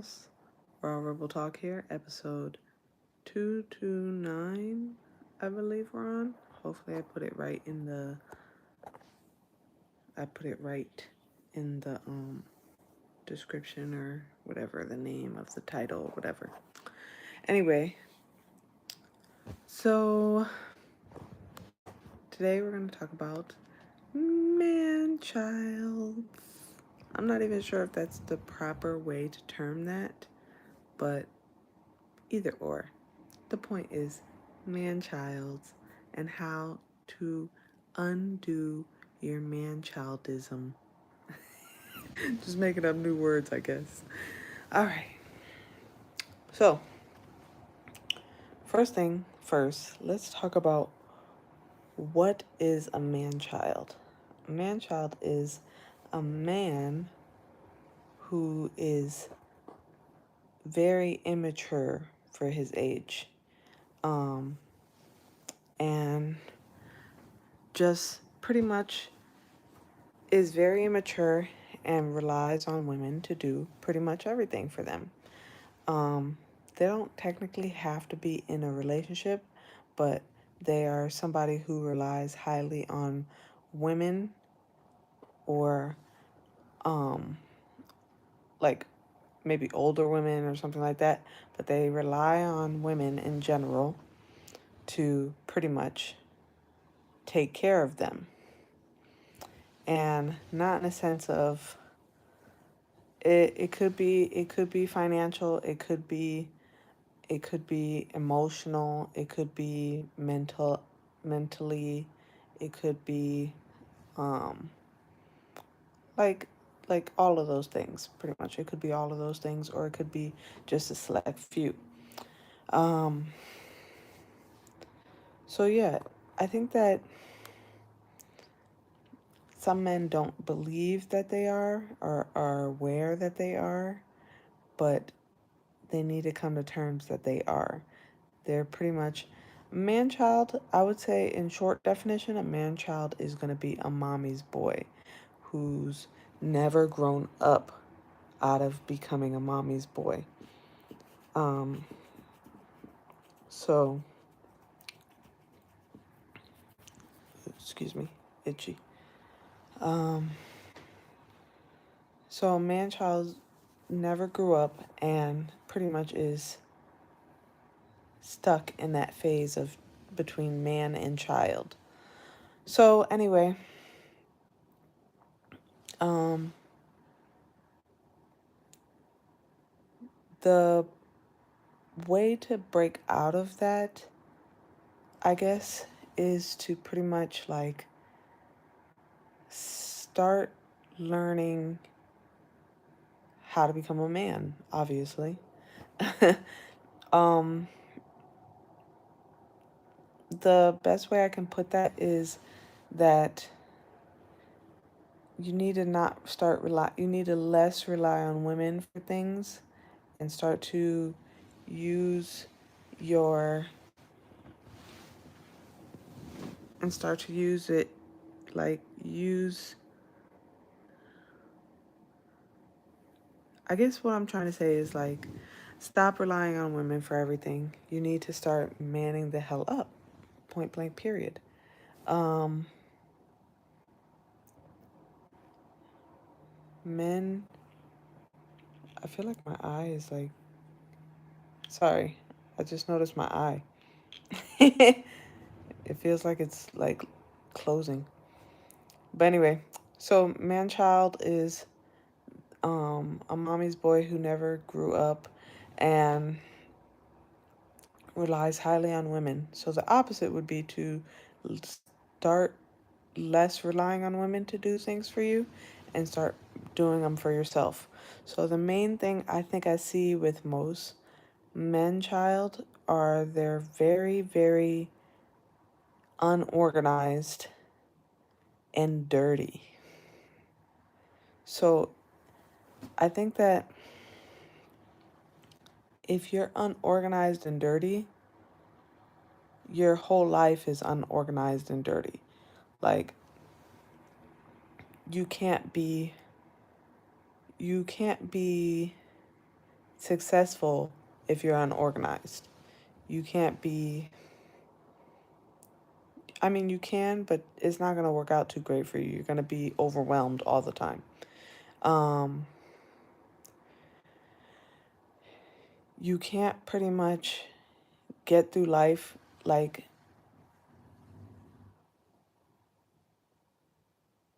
House. Raw Rebel Talk here, episode 229, I believe we're on. Hopefully I put it right in the description or whatever, the name of the title, whatever. Anyway, so today we're going to talk about man-child. I'm not even sure if that's the proper way to term that, but either or. The point is man-childs and how to undo your man-childism. Just making up new words, I guess. All right. So, first thing first, let's talk about what is a man-child. A man-child is a man who is very immature for his age. And just pretty much is very immature and relies on women to do pretty much everything for them. They don't technically have to be in a relationship, but they are somebody who relies highly on women or like maybe older women or something like that, but they rely on women in general to pretty much take care of them. And not in a sense of it could be financial, it could be emotional, it could be mentally, it could be um like all of those things pretty much. It could be all of those things, or it could be just a select few. Um so yeah, I think that some men don't believe that they are or are aware that they are, but they need to come to terms that they are. They're pretty much man child. I would say, in short definition, a man child is going to be a mommy's boy who's never grown up out of becoming a mommy's boy. Um, so, excuse me, itchy. Um, so, a man child never grew up and pretty much is stuck in that phase of between man and child. So, anyway, um, the way to break out of that, I guess, is to pretty much like start learning how to become a man, obviously. um, the best way I can put that is that you need to not start rely you need to less rely on women for things and start to use your and start to use it like use I guess what I'm trying to say is like stop relying on women for everything. You need to start manning the hell up. Point blank period. Um Men, I feel like my eye is like sorry. I just noticed my eye. It feels like it's like closing. But anyway, so man child is a mommy's boy who never grew up and relies highly on women. So the opposite would be to start less relying on women to do things for you and start doing them for yourself. So the main thing I think I see with most men child are they're very, very unorganized and dirty. So I think that if you're unorganized and dirty, your whole life is unorganized and dirty. Like you can't be you can't be successful if you're unorganized. You can't be, I mean, you can, but it's not going to work out too great for you. You're going to be overwhelmed all the time. Um, you can't pretty much get through life like,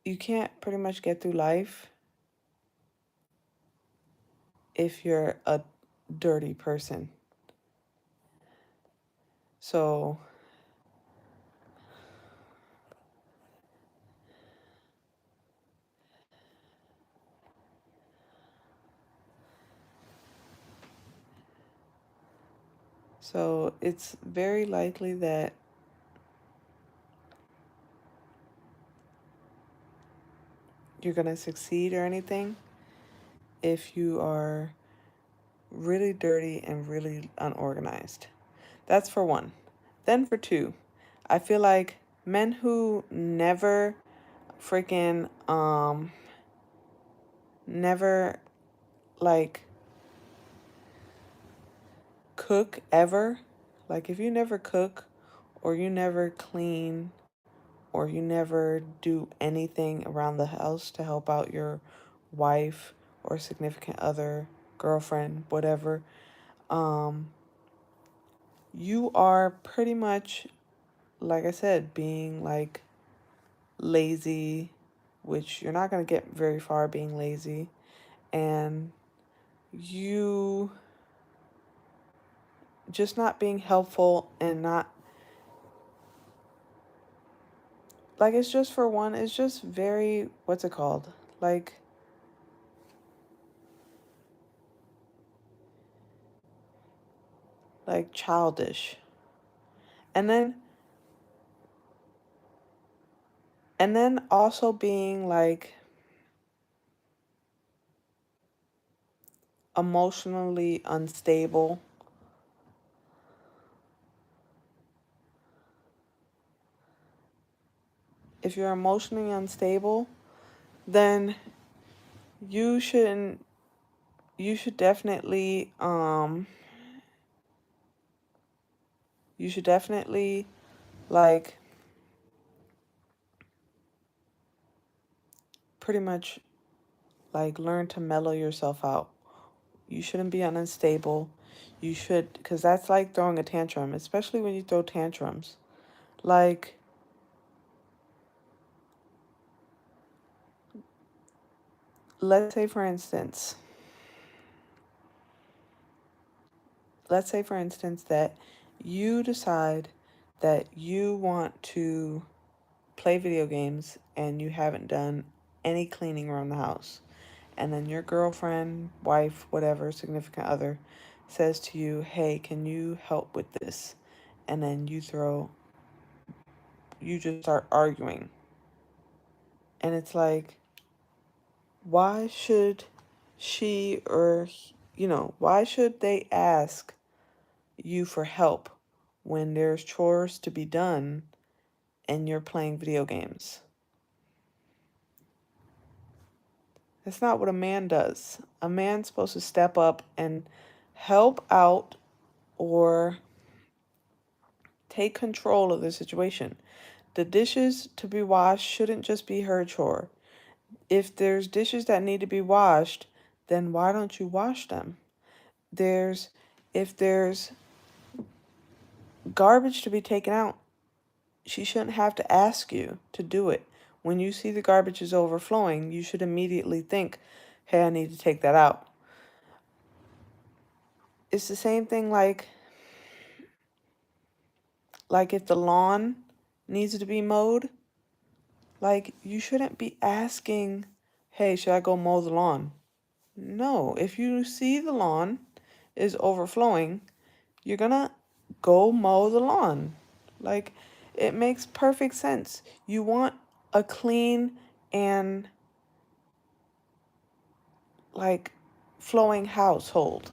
you can't pretty much get through life if you're a dirty person. So, so it's very likely that you're going to succeed or anything if you are really dirty and really unorganized. That's for one. Then for two, I feel like men who never freaking never like cook ever, like if you never cook or you never clean or you never do anything around the house to help out your wife or significant other, girlfriend, whatever, um, you are pretty much, like I said, being like lazy, which you're not going to get very far being lazy, and you just not being helpful and not, like, it's just for one, it's just very, what's it called? Like childish. And then also being like emotionally unstable. If you're emotionally unstable, then you shouldn't you should definitely like pretty much like learn to mellow yourself out. You shouldn't be unstable. You should, because that's like throwing a tantrum, especially when you throw tantrums. Like, let's say for instance, that you decide that you want to play video games and you haven't done any cleaning around the house. And then your girlfriend, wife, whatever, significant other says to you, hey, can you help with this? And then you just start arguing. And it's like, why should she or, why should they ask you for help when there's chores to be done and you're playing video games? That's not what a man does. A man's supposed to step up and help out or take control of the situation. The dishes to be washed shouldn't just be her chore. If there's dishes that need to be washed, then why don't you wash them? If there's garbage to be taken out, she shouldn't have to ask you to do it. When you see the garbage is overflowing, you should immediately think, hey, I need to take that out. It's the same thing like if the lawn needs to be mowed, like you shouldn't be asking, hey, should I go mow the lawn? No, if you see the lawn is overflowing, you're gonna go mow the lawn. Like, it makes perfect sense. You want a clean and like flowing household.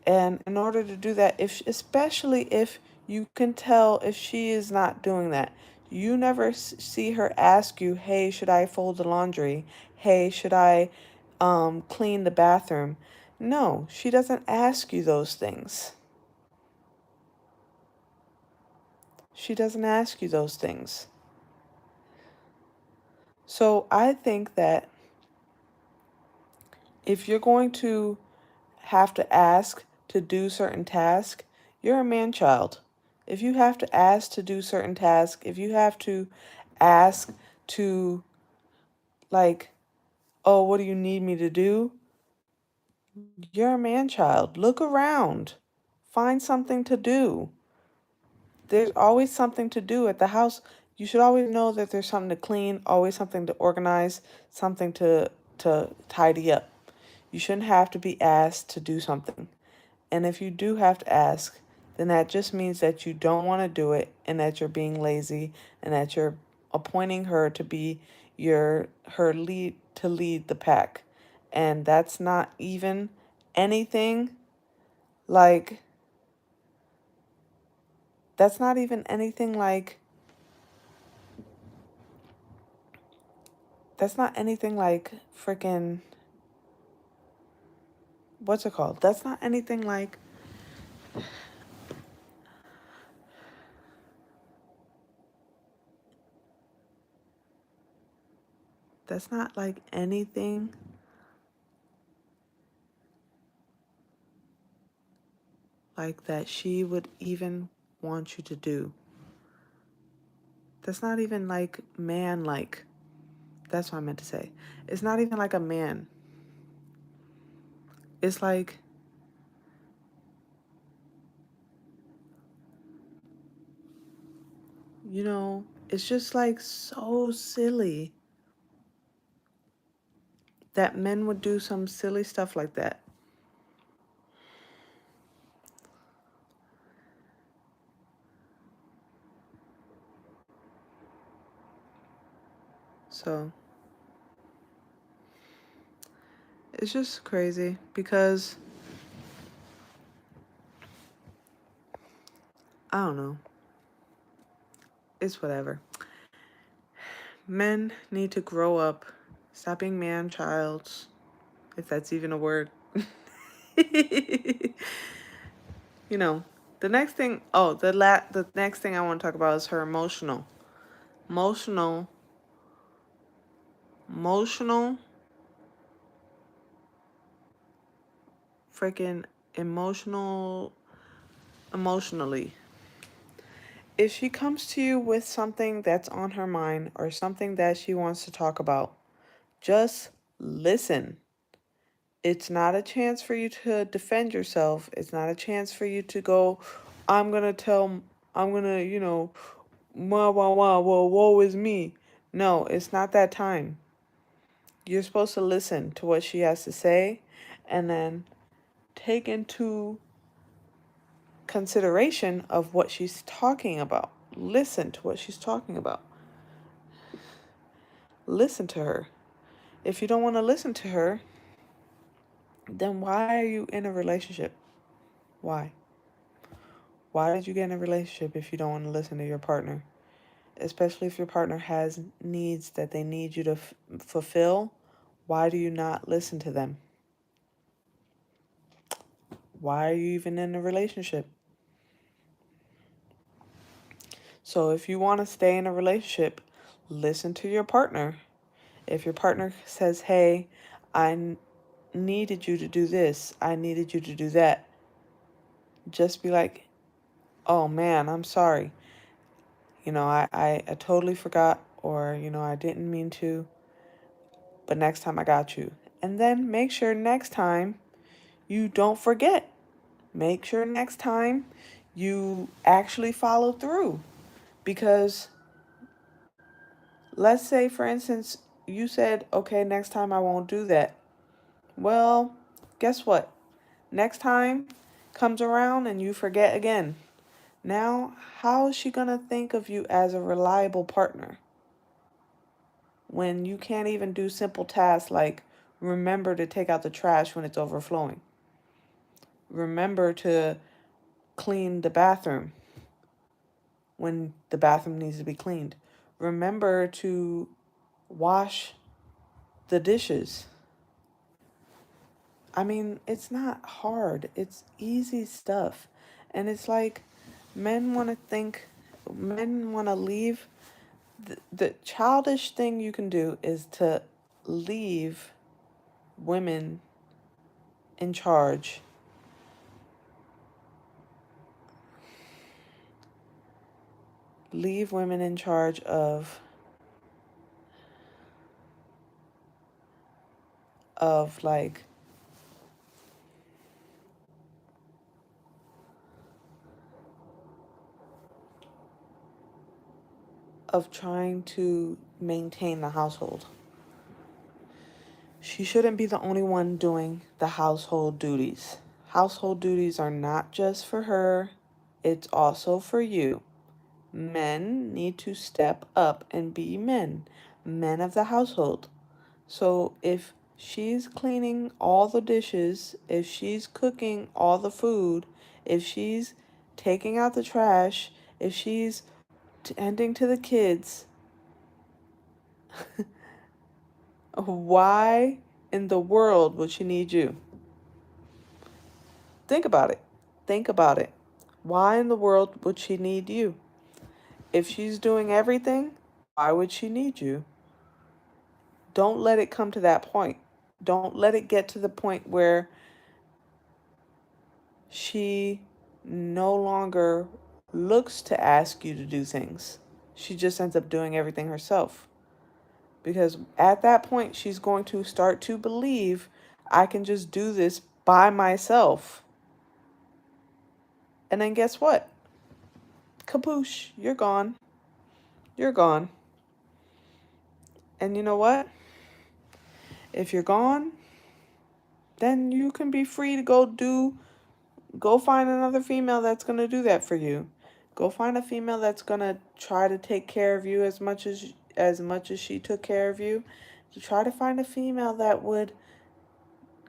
And in order to do that, especially if you can tell if she is not doing that, you never see her ask you, hey, should I fold the laundry? Hey, should I clean the bathroom? No, she doesn't ask you those things. She doesn't ask you those things. So I think that if you're going to have to ask to do certain tasks, you're a man child. If you have to ask to do certain tasks, if you have to ask to, like, oh, what do you need me to do? You're a man child. Look around. Find something to do. There's always something to do at the house. You should always know that there's something to clean, always something to organize, something to tidy up. You shouldn't have to be asked to do something. And if you do have to ask, then that just means that you don't want to do it and that you're being lazy and that you're appointing her to be her lead to lead the pack. And that's not even anything like that's not even anything like that's not anything like freaking what's it called? That's not anything like that's not like anything like that she would even want you to do. That's not even like man like. That's what I meant to say. It's not even like a man. It's like, it's just like so silly that men would do some silly stuff like that. So it's just crazy because I don't know. It's whatever. Men need to grow up, stop being man childs, if that's even a word. you know, the next thing, the next thing I want to talk about is her emotional, emotional, freaking emotionally. If she comes to you with something that's on her mind or something that she wants to talk about, just listen. It's not a chance for you to defend yourself. It's not a chance for you to go, I'm gonna, wah, wah, wah, whoa, woe is me. No, it's not that time. You're supposed to listen to what she has to say and then take into consideration of what she's talking about. Listen to what she's talking about. Listen to her. If you don't want to listen to her, then why are you in a relationship? Why? Why did you get in a relationship if you don't want to listen to your partner? Especially if your partner has needs that they need you to fulfill, why do you not listen to them? Why are you even in a relationship? So if you want to stay in a relationship, listen to your partner. If your partner says, hey, I needed you to do this, I needed you to do that, just be like, oh man, I'm sorry. I totally forgot, or, I didn't mean to, but next time I got you. And then make sure next time you don't forget. Make sure next time you actually follow through. Because let's say, for instance, you said, okay, next time I won't do that. Well, guess what? Next time comes around and you forget again. Now, how is she going to think of you as a reliable partner when you can't even do simple tasks like remember to take out the trash when it's overflowing? Remember to clean the bathroom when the bathroom needs to be cleaned. Remember to wash the dishes. I mean, it's not hard. It's easy stuff. And it's like men want to think, men want to leave. The childish thing you can do is to leave women in charge. Leave women in charge of like of trying to maintain the household. She shouldn't be the only one doing the household duties. Household duties are not just for her, it's also for you. Men need to step up and be men of the household. So if she's cleaning all the dishes, if she's cooking all the food, if she's taking out the trash, if she's tending to the kids, why in the world would she need you? Think about it. Think about it. Why in the world would she need you? If she's doing everything, why would she need you? Don't let it come to that point. Don't let it get to the point where she no longer looks to ask you to do things. She just ends up doing everything herself. Because at that point, she's going to start to believe I can just do this by myself. And then guess what? Kaboosh, you're gone. You're gone. And you know what? If you're gone, then you can be free to go find another female that's going to do that for you. Go find a female that's going to try to take care of you as much as she took care of you. To try to find a female that would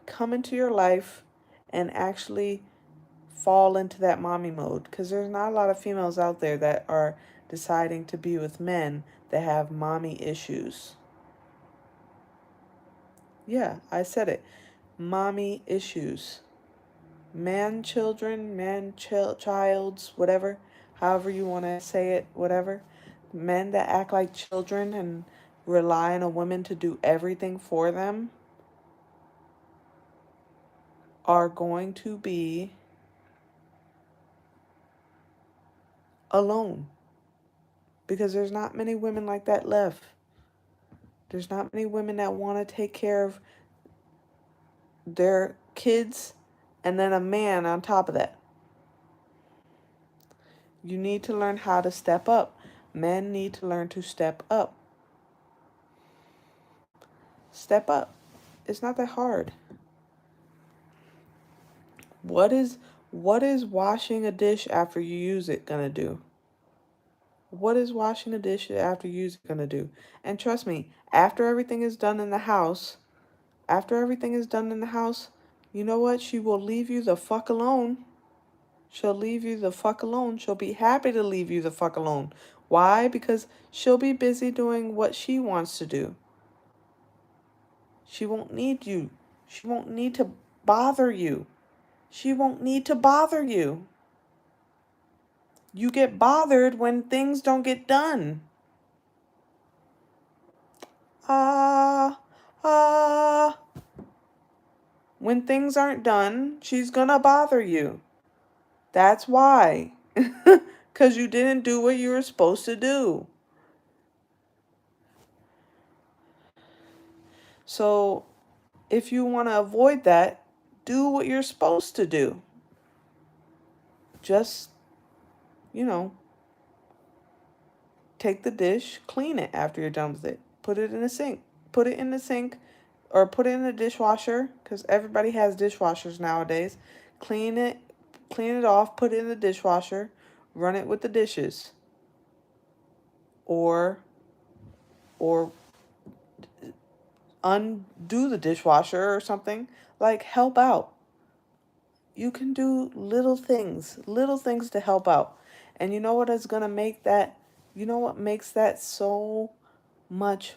come into your life and actually fall into that mommy mode, because there's not a lot of females out there that are deciding to be with men that have mommy issues. Yeah, I said it. Mommy issues. Childs, whatever, however you want to say it, whatever. Men that act like children and rely on a woman to do everything for them are going to be alone, because there's not many women like that left. There's not many women that want to take care of their kids and then a man on top of that. You need to learn how to step up. Men need to learn to step up. Step up. It's not that hard. What is washing a dish after you use it gonna do? What is washing a dish after you use it gonna do? And trust me, after everything is done in the house, you know what? She will leave you the fuck alone. She'll leave you the fuck alone. She'll be happy to leave you the fuck alone. Why? Because she'll be busy doing what she wants to do. She won't need you. She won't need to bother you. She won't need to bother you. You get bothered when things don't get done. Ah, ah. When things aren't done, she's gonna bother you. That's why. Because you didn't do what you were supposed to do. So, if you want to avoid that, do what you're supposed to do. Just, you know, take the dish, clean it after you're done with it. Put it in the sink. Put it in the sink or put it in the dishwasher, because everybody has dishwashers nowadays. Clean it, clean it off, put it in the dishwasher, run it with the dishes. Or undo the dishwasher or something. Like, help out. You can do little things to help out. And you know what is going to make that, you know what makes that so much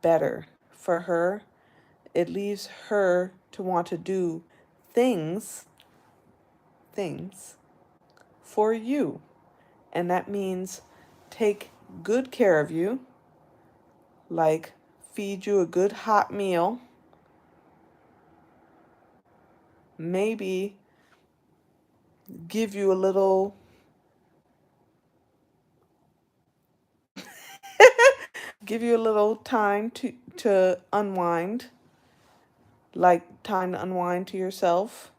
better for her it leaves her to want to do things for you. And that means take good care of you, like feed you a good hot meal, maybe give you a little time to unwind, like time to unwind to yourself.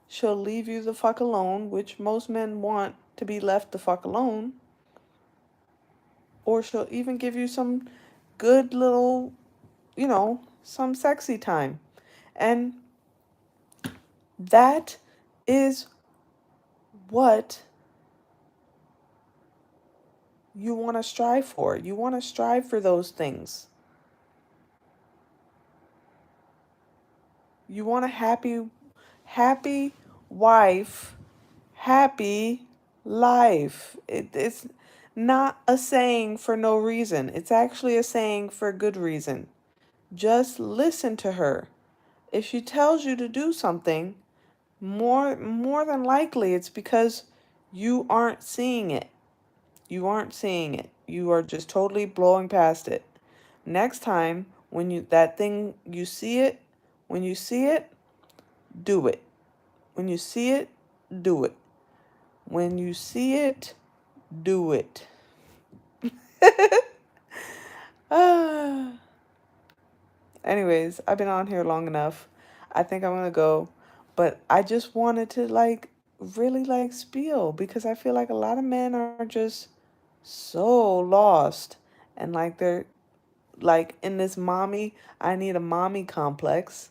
She'll leave you the fuck alone, which most men want to be left the fuck alone. Or she'll even give you some good little, some sexy time. And that is what you want to strive for. You want to strive for those things. You want a happy wife, happy life. It's not a saying for no reason. It's actually a saying for good reason. Just listen to her. If she tells you to do something, more than likely it's because you aren't seeing it. You aren't seeing it. You are just totally blowing past it. Next time when you see it, when you see it, do it. When you see it, do it. When you see it, do it. Ah. Anyways, I've been on here long enough. I think I'm gonna go. But I just wanted to really spiel, because I feel like a lot of men are just so lost, and they're in this I need a mommy complex,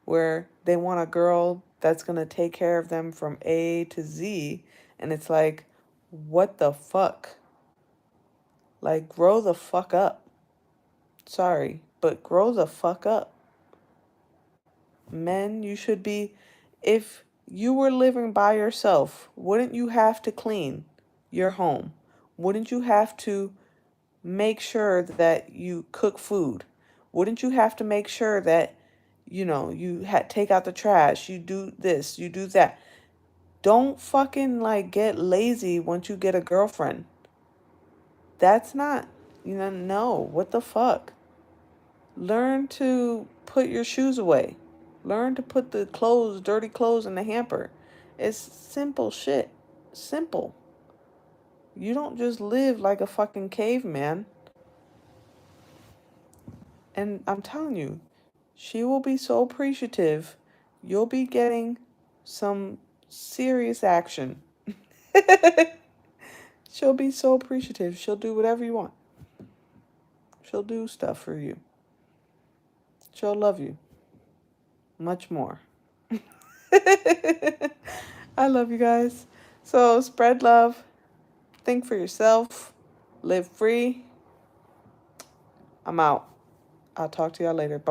where they want a girl that's gonna take care of them from A to Z. And it's like, what the fuck? Grow the fuck up. Sorry, but grow the fuck up. Men, you should be, if you were living by yourself, wouldn't you have to clean your home? Wouldn't you have to make sure that you cook food? Wouldn't you have to make sure that, take out the trash, you do this, you do that? Don't fucking get lazy once you get a girlfriend. That's not, no, what the fuck? Learn to put your shoes away. Learn to put the dirty clothes in the hamper. It's simple shit. Simple. You don't just live like a fucking caveman. And I'm telling you, she will be so appreciative. You'll be getting some serious action. She'll be so appreciative. She'll do whatever you want. She'll do stuff for you. She'll love you much more. I love you guys. So spread love. Think for yourself. Live free. I'm out. I'll talk to y'all later. Bye.